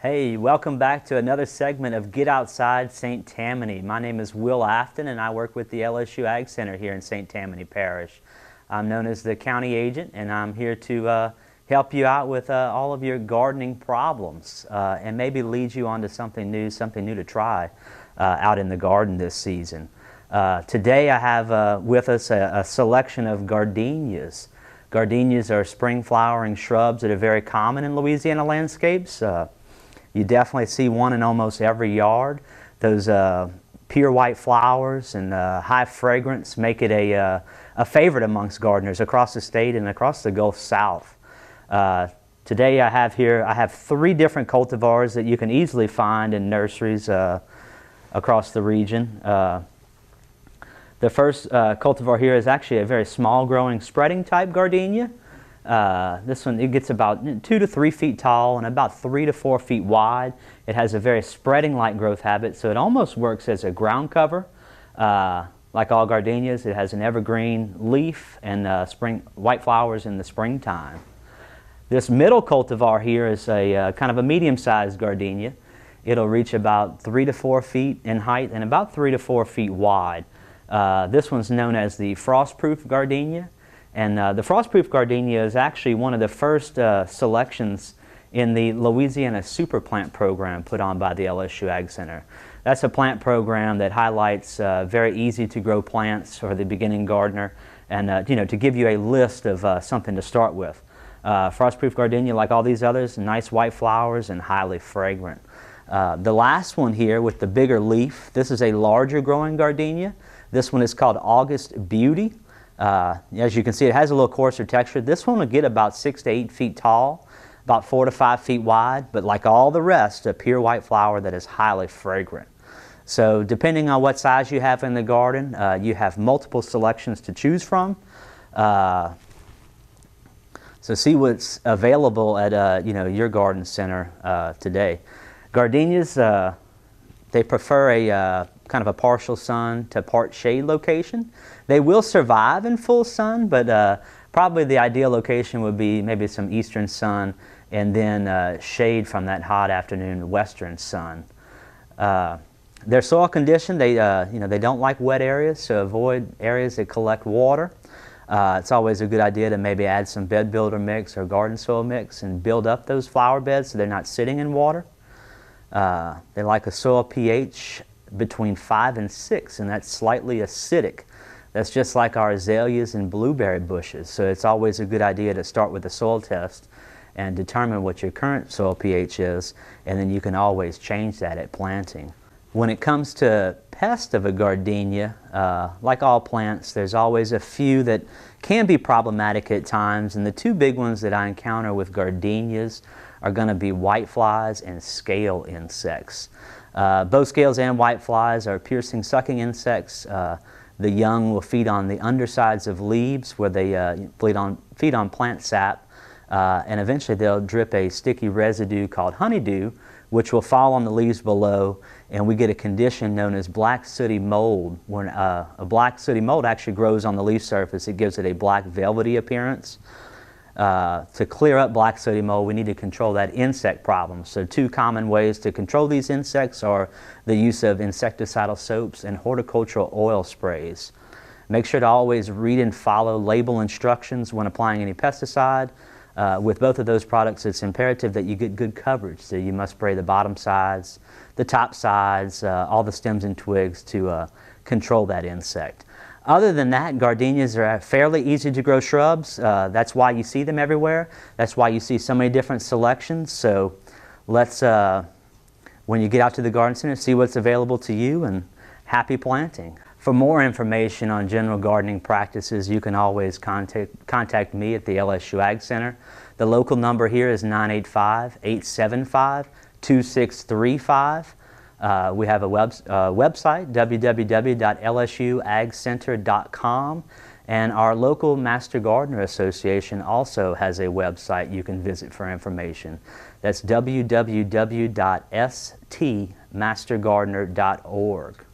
Hey, welcome back to another segment of Get Outside St. Tammany. My name is Will Afton and I work with the LSU Ag Center here in St. Tammany Parish. I'm known as the county agent and I'm here to help you out with all of your gardening problems and maybe lead you on to something new to try out in the garden this season. Today I have with us a selection of gardenias. Gardenias are spring flowering shrubs that are very common in Louisiana landscapes. You definitely see one in almost every yard. Those pure white flowers and high fragrance make it a favorite amongst gardeners across the state and across the Gulf South. Today I have three different cultivars that you can easily find in nurseries across the region. The first cultivar here is actually a very small growing spreading type gardenia. This one, it gets about 2 to 3 feet tall and about 3 to 4 feet wide. It has a very spreading light growth habit, so it almost works as a ground cover. Like all gardenias, it has an evergreen leaf and white flowers in the springtime. This middle cultivar here is a kind of a medium-sized gardenia. It'll reach about 3 to 4 feet in height and about 3 to 4 feet wide. This one's known as the frost-proof gardenia. And the frost-proof gardenia is actually one of the first selections in the Louisiana Super Plant Program put on by the LSU Ag Center. That's a plant program that highlights very easy to grow plants for the beginning gardener and to give you a list of something to start with. Frost-proof gardenia, like all these others, nice white flowers and highly fragrant. The last one here with the bigger leaf, this is a larger growing gardenia. This one is called August Beauty. As you can see, it has a little coarser texture. This one will get about 6 to 8 feet tall, about 4 to 5 feet wide, but like all the rest, a pure white flower that is highly fragrant. So depending on what size you have in the garden, you have multiple selections to choose from. So see what's available at your garden center today. Gardenias, they prefer a kind of a partial sun to part shade location. They will survive in full sun, but probably the ideal location would be maybe some eastern sun and then shade from that hot afternoon western sun. Their soil condition, they don't like wet areas, so avoid areas that collect water. It's always a good idea to maybe add some bed builder mix or garden soil mix and build up those flower beds so they're not sitting in water. They like a soil pH between 5 and 6, and that's slightly acidic. That's just like our azaleas and blueberry bushes, so it's always a good idea to start with a soil test and determine what your current soil pH is, and then you can always change that at planting. When it comes to pest of a gardenia, like all plants, there's always a few that can be problematic at times, and the two big ones that I encounter with gardenias are going to be whiteflies and scale insects. Both scales and whiteflies are piercing, sucking insects. The young will feed on the undersides of leaves where they feed on plant sap, and eventually they'll drip a sticky residue called honeydew, which will fall on the leaves below, and we get a condition known as black sooty mold. When a black sooty mold actually grows on the leaf surface, it gives it a black velvety appearance. To clear up black sooty mold, we need to control that insect problem. So two common ways to control these insects are the use of insecticidal soaps and horticultural oil sprays. Make sure to always read and follow label instructions when applying any pesticide. With both of those products, it's imperative that you get good coverage. So you must spray the bottom sides, the top sides, all the stems and twigs to control that insect. Other than that, gardenias are fairly easy to grow shrubs. That's why you see them everywhere. That's why you see so many different selections. So let's, when you get out to the garden center, see what's available to you, and happy planting. For more information on general gardening practices, you can always contact me at the LSU Ag Center. The local number here is 985-875-2635. We have a website, www.lsuagcenter.com, and our local Master Gardener Association also has a website you can visit for information. That's www.stmastergardener.org.